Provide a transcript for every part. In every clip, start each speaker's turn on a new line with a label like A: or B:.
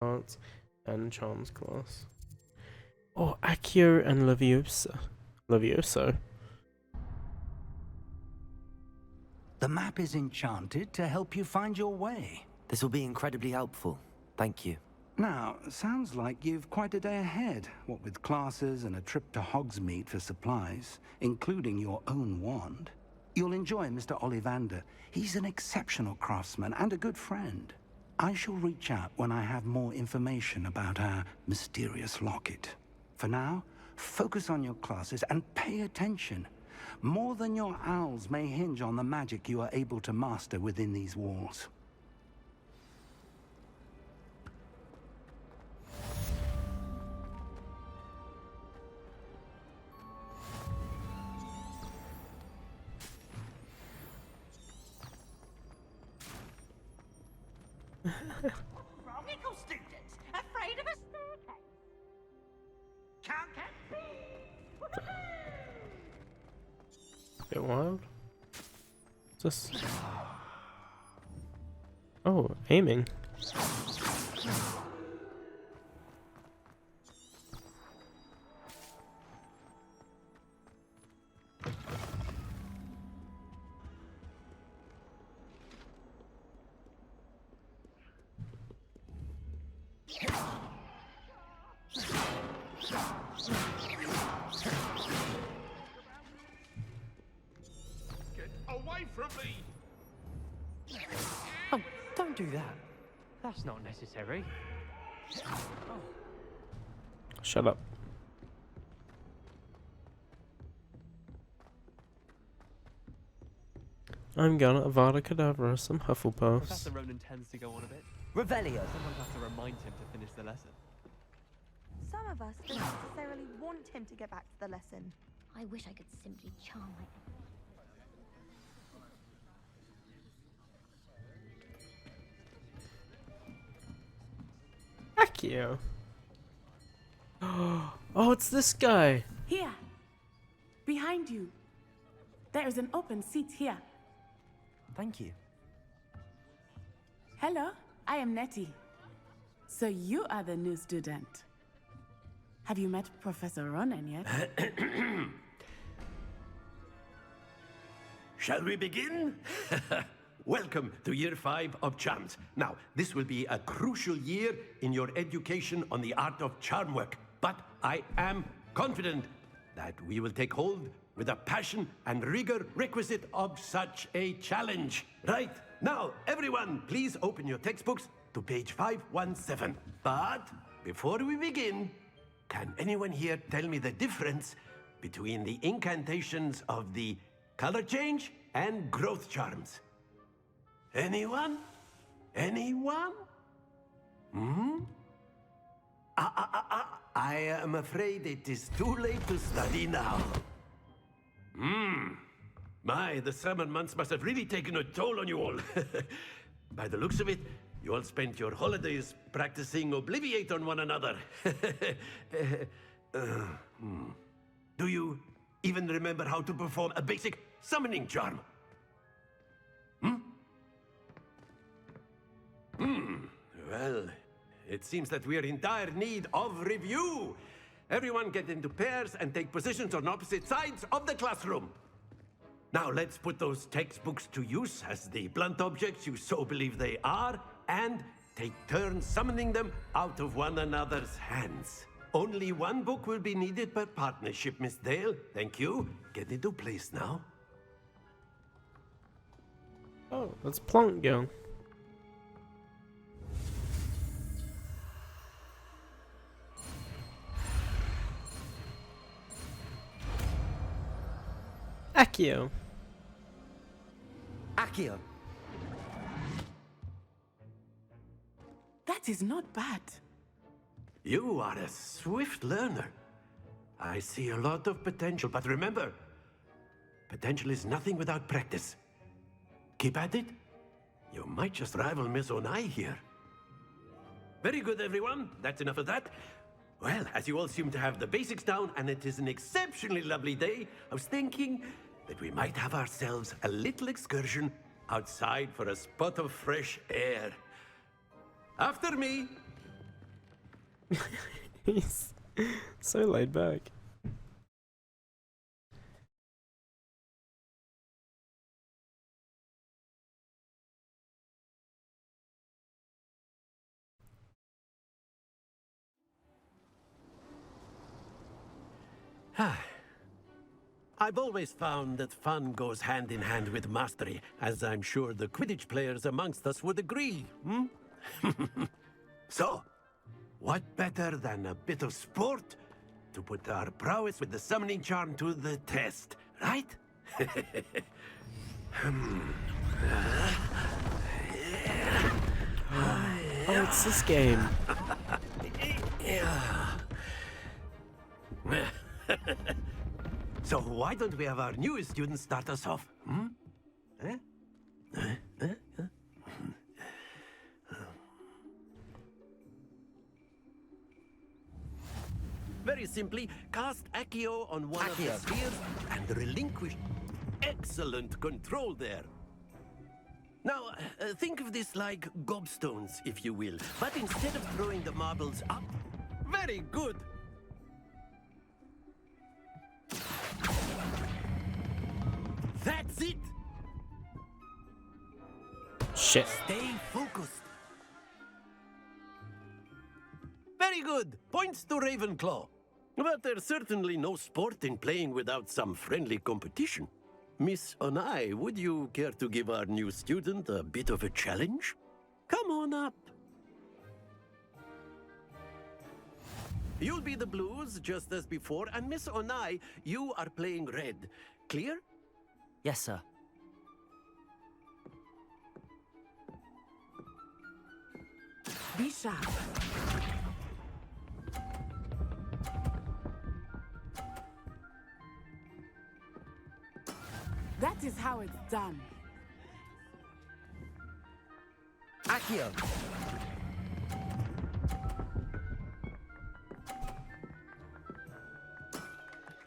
A: Arts and Charms class. Oh, Accio and Leviosa. Levioso.
B: The map is enchanted to help you find your way.
C: This will be incredibly helpful. Thank you.
B: Now, sounds like you've quite a day ahead, what with classes and a trip to Hogsmeade for supplies, including your own wand. You'll enjoy Mr. Ollivander. He's an exceptional craftsman and a good friend. I shall reach out when I have more information about our mysterious locket. For now, focus on your classes and pay attention. More than your owls may hinge on the magic you are able to master within these walls.
D: Wrong students, afraid of a staircase. Can't get me.
A: Bit wild. What's this? Oh, aiming.
E: Get away from me!
F: Oh, don't do that. That's not necessary.
A: Shut up. I'm gonna Avada Kedavra some Hufflepuffs.
G: Professor Ronan tends to go on a bit.
C: Revelio.
G: Someone has to remind him to finish the lesson.
H: Some of us don't necessarily want him to get back to the lesson.
I: I wish I could simply charm my...
A: Accio. Oh, it's this guy.
J: Here. Behind you. There is an open seat here.
C: Thank you.
J: Hello, I am Nettie. So you are the new student. Have you met Professor Ronan yet?
E: Shall we begin? Welcome to Year 5 of Charms. Now, this will be a crucial year in your education on the art of charm work, but I am confident that we will take hold with the passion and rigor requisite of such a challenge. Right, now, everyone, please open your textbooks to page 517. But before we begin, can anyone here tell me the difference between the incantations of the color change and growth charms? Anyone? Anyone? Hmm? I am afraid it is too late to study now. The summer months must have really taken a toll on you all. By the looks of it, you all spent your holidays practicing Obliviate on one another. Do you even remember how to perform a basic summoning charm? Well, it seems that we are in dire need of review. Everyone get into pairs and take positions on opposite sides of the classroom. Now let's put those textbooks to use as the blunt objects you so believe they are, and take turns summoning them out of one another's hands. Only one book will be needed per partnership, Miss Dale. Thank you. Get into place now.
A: Oh, that's Plunk Girl. Accio.
C: Accio.
J: That is not bad.
E: You are a swift learner. I see a lot of potential, but remember, potential is nothing without practice. Keep at it. You might just rival Miss Onai here. Very good, everyone. That's enough of that. Well, as you all seem to have the basics down, and it is an exceptionally lovely day, I was thinking that we might have ourselves a little excursion outside for a spot of fresh air. After me.
A: He's so laid back.
E: I've always found that fun goes hand in hand with mastery, as I'm sure the Quidditch players amongst us would agree, hmm? So, what better than a bit of sport to put our prowess with the summoning charm to the test, right?
A: Oh, it's this game.
E: So why don't we have our newest student start us off? Hmm? Very simply, cast Accio on one of the spheres and relinquish. Excellent control there. Now, think of this like gobstones, if you will. But instead of throwing the marbles up, very good. That's it.
A: Shit.
E: Stay focused. Very good. Points to Ravenclaw. But there's certainly no sport in playing without some friendly competition. Miss Onai, would you care to give our new student a bit of a challenge? Come on up. You'll be the blues, just as before, and Miss Onai, you are playing red. Clear?
C: Yes, sir.
J: Be sharp. That is how it's done.
C: Accio.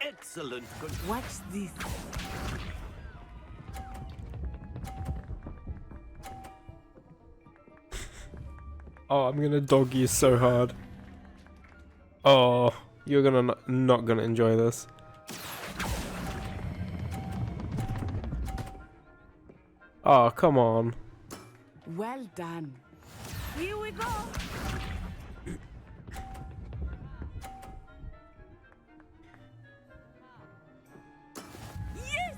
E: Excellent.
J: Watch this.
A: Oh, I'm gonna dog you so hard. Oh, you're gonna not gonna enjoy this. Oh, come on.
J: Well done. Here we go. Yes!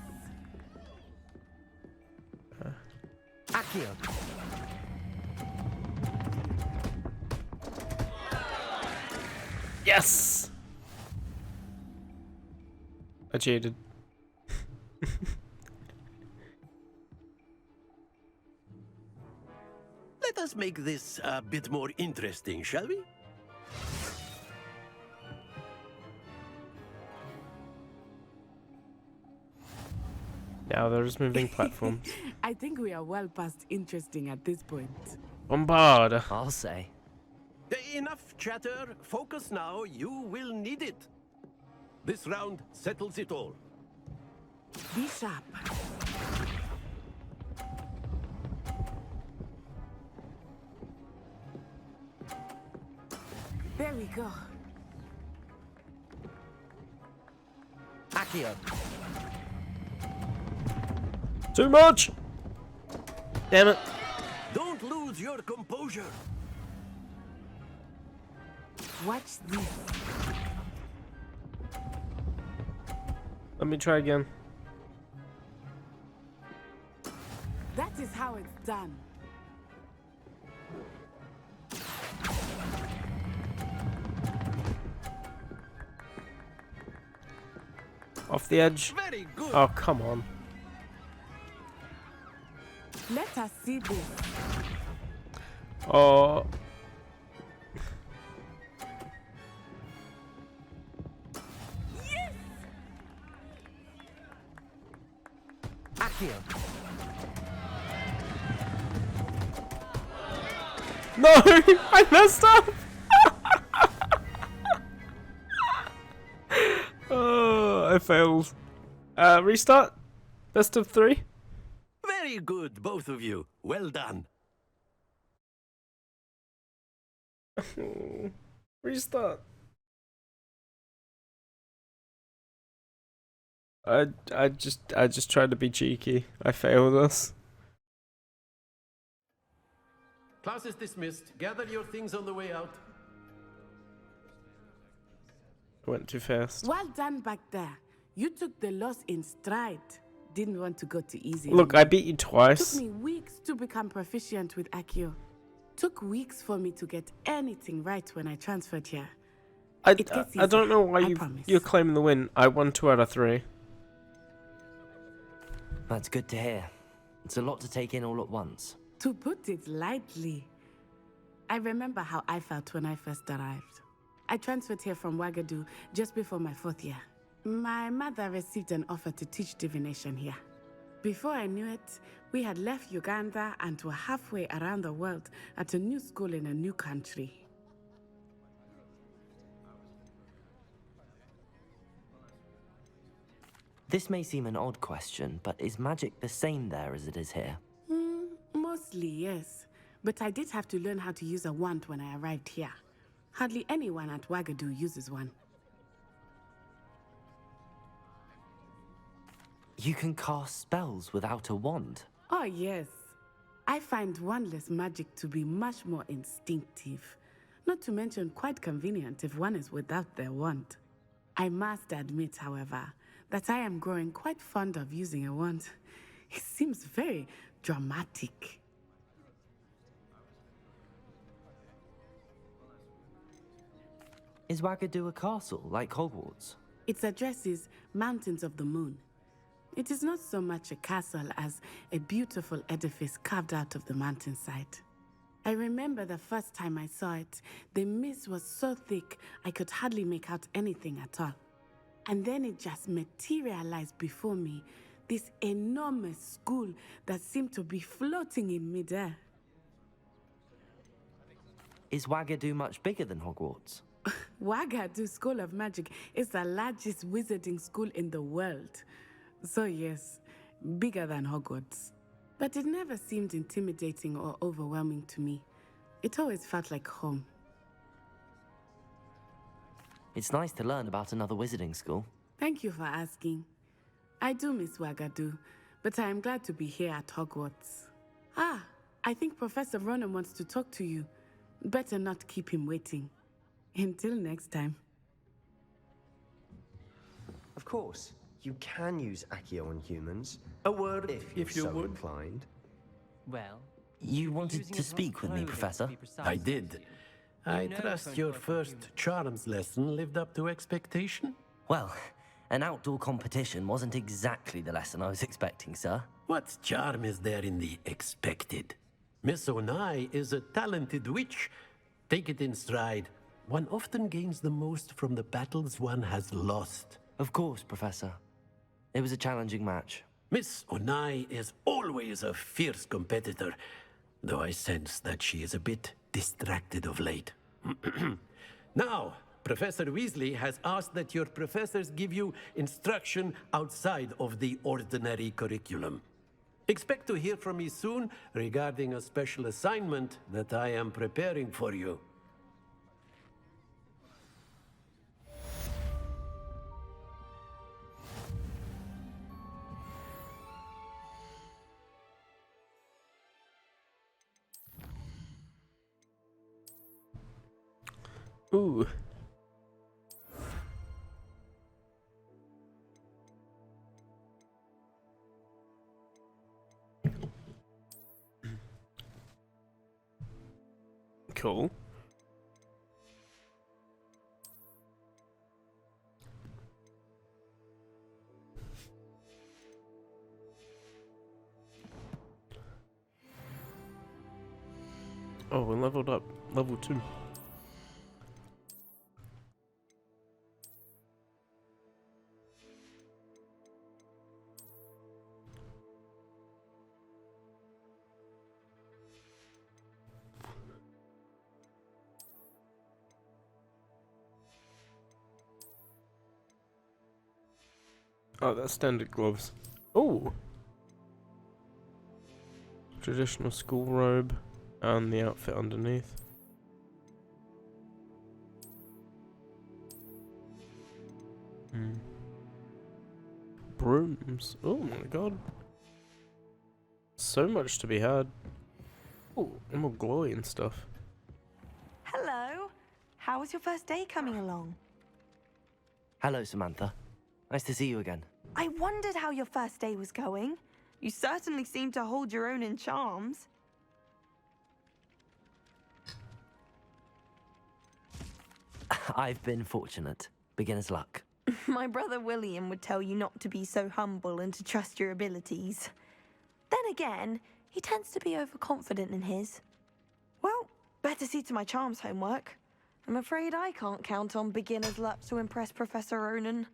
C: Accio.
A: Yes! I cheated.
E: Let us make this a bit more interesting, shall we?
A: Now there's moving platforms.
J: I think we are well past interesting at this point.
A: Bombard!
C: I'll say.
E: Enough chatter. Focus now. You will need it. This round settles it all.
J: Be sharp. There we go.
C: Accio.
A: Too much! Damn it.
E: Don't lose your composure.
J: Watch this.
A: Let me try again.
J: That is how it's done.
A: Off the edge.
E: Very good.
A: Oh, come on.
J: Let us see this.
A: Oh.
J: Yes!
C: Accio.
A: No! I messed up! Oh, I failed. Restart? Best of 3?
E: Very good, both of you. Well done.
A: Restart. I just tried to be cheeky. I failed us.
E: Class is dismissed. Gather your things on the way out.
A: I went too fast.
J: Well done back there. You took the loss in stride. Didn't want to go too easy.
A: Look, I beat you twice.
J: Took me weeks to become proficient with Accio. Took weeks for me to get anything right when I transferred here.
A: I
J: gets
A: don't know why
J: easier, I promise.
A: you're claiming the win. I won 2 out of 3.
C: That's good to hear. It's a lot to take in all at once.
J: To put it lightly, I remember how I felt when I first arrived. I transferred here from Ouagadougou just before my 4th year. My mother received an offer to teach divination here. Before I knew it, we had left Uganda and were halfway around the world at a new school in a new country.
C: This may seem an odd question, but is magic the same there as it is here?
J: Mostly, yes. But I did have to learn how to use a wand when I arrived here. Hardly anyone at Ouagadougou uses one.
C: You can cast spells without a wand.
J: Oh, yes. I find wandless magic to be much more instinctive. Not to mention quite convenient if one is without their wand. I must admit, however, that I am growing quite fond of using a wand. It seems very dramatic.
C: Is Ouagadougou a castle, like Hogwarts?
J: Its address is Mountains of the Moon. It is not so much a castle as a beautiful edifice carved out of the mountainside. I remember the first time I saw it, the mist was so thick I could hardly make out anything at all. And then it just materialized before me, this enormous school that seemed to be floating in midair.
C: Is Ouagadougou much bigger than Hogwarts?
J: Ouagadougou School of Magic is the largest wizarding school in the world. So yes, bigger than Hogwarts. But it never seemed intimidating or overwhelming to me. It always felt like home.
C: It's nice to learn about another wizarding school.
J: Thank you for asking. I do miss Ouagadougou, but I am glad to be here at Hogwarts. Ah, I think Professor Ronan wants to talk to you. Better not keep him waiting. Until next time.
K: Of course, you can use Accio on humans. A word if you're so inclined.
F: Well,
C: You wanted
F: using
C: to
F: is not
C: speak with me,
F: clothing, to
C: Professor?
F: be precise,
E: I did. I
F: know
E: trust
F: it's
E: your
F: only for
E: first
F: humans.
E: charms lesson lived up to expectation.
C: Well, an outdoor competition wasn't exactly the lesson I was expecting, sir.
E: What charm is there in the expected? Miss Onai is a talented witch. Take it in stride. One often gains the most from the battles one has lost.
C: Of course, Professor. It was a challenging match.
E: Miss Onai is always a fierce competitor, though I sense that she is a bit distracted of late. Now, Professor Weasley has asked that your professors give you instruction outside of the ordinary curriculum. Expect to hear from me soon regarding a special assignment that I am preparing for you.
A: Ooh. Cool. Oh, we leveled up. Level 2. Oh, that's standard gloves. Oh! Traditional school robe and the outfit underneath. Brooms. Oh my god. So much to be had. Oh, and more glowy and stuff.
H: Hello. How was your first day coming along?
C: Hello, Samantha. Nice to see you again.
H: I wondered how your first day was going. You certainly seem to hold your own in charms.
C: I've been fortunate. Beginner's luck.
H: My brother William would tell you not to be so humble and to trust your abilities. Then again, he tends to be overconfident in his. Well, better see to my charms homework. I'm afraid I can't count on beginner's luck to impress Professor Ronan.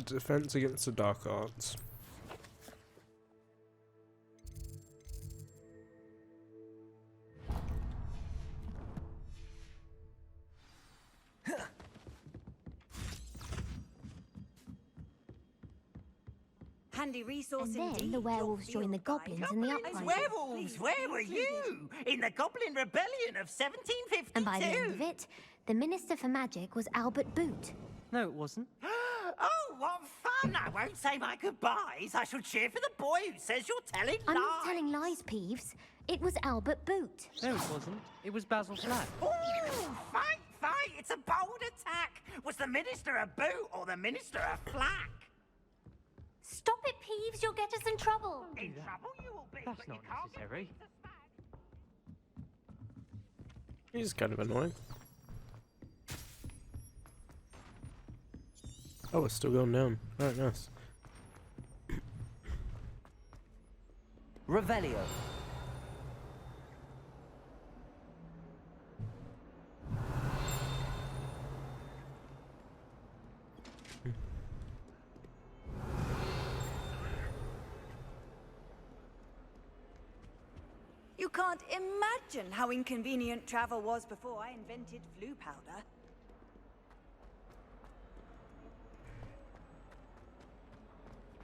A: Defense against the dark arts.
I: Handy resource and then the werewolves joined the goblins in the uprising.
D: Werewolves, where were you? In the Goblin Rebellion of 1752?
I: And by the end of it, the Minister for Magic was Albert Boot.
F: No, it wasn't.
D: Oh, what fun! I won't say my goodbyes. I shall cheer for the boy who says you're telling
I: I'm
D: lies.
I: not telling lies, Peeves. It was Albert Boot.
F: No, it wasn't. It was Basil Flack.
D: Ooh, fight, fight! It's a bold attack. Was the Minister a boot or the Minister a flack?
I: Stop it, Peeves. You'll get us in trouble.
D: In trouble you will be.
F: That's
D: but
F: not
D: you can't be
F: necessary.
A: He's kind of annoying. Oh, it's still going down. Alright, nice.
C: Revelio.
L: You can't imagine how inconvenient travel was before I invented flu powder.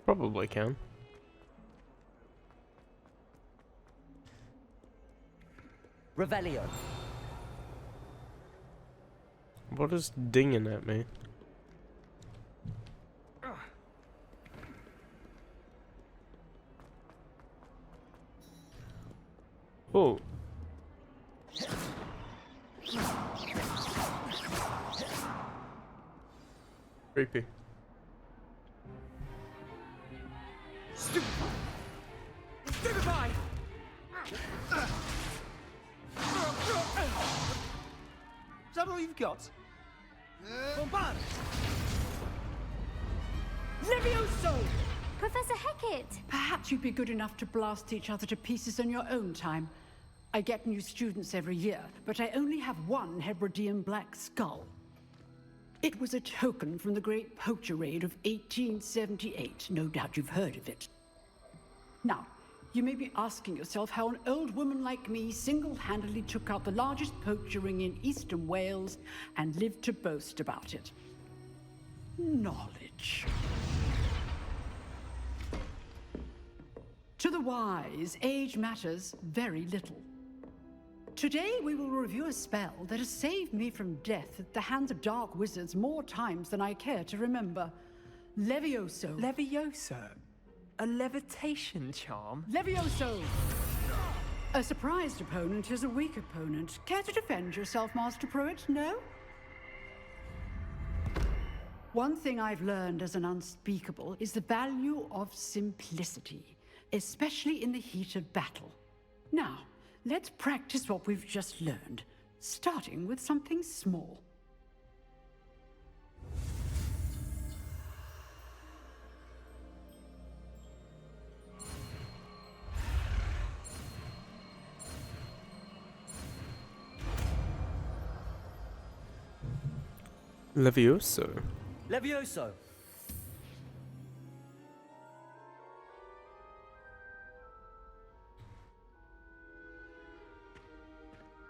A: Probably can.
C: Revelio.
A: What is dinging at me? Oh. Creepy.
L: Stupefy!
M: Is that all you've got? Bombard!
L: Levioso!
I: Professor Hecat!
N: Perhaps you'd be good enough to blast each other to pieces in your own time. I get new students every year, but I only have one Hebridean black skull. It was a token from the Great Poacher Raid of 1878. No doubt you've heard of it. Now, you may be asking yourself how an old woman like me single-handedly took out the largest poacher ring in eastern Wales and lived to boast about it. Knowledge. To the wise, age matters very little. Today we will review a spell that has saved me from death at the hands of dark wizards more times than I care to remember. Levioso.
F: Levioso? A levitation charm?
N: Levioso! A surprised opponent is a weak opponent. Care to defend yourself, Master Pruitt? No? One thing I've learned as an unspeakable is the value of simplicity, especially in the heat of battle. Now, let's practice what we've just learned, starting with something small.
A: Levioso.
C: Levioso.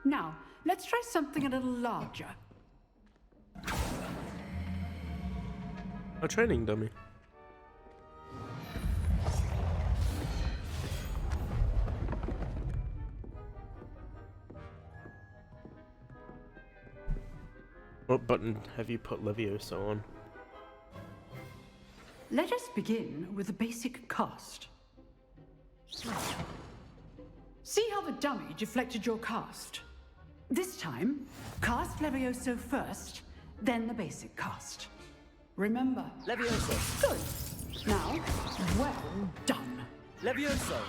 N: Now, let's try something a little larger.
A: A training dummy. What button have you put Levioso on?
N: Let us begin with the basic cast. See how the dummy deflected your cast? This time, cast Levioso first, then the basic cast. Remember.
M: Levioso.
N: Good. Now, well done.
M: Levioso.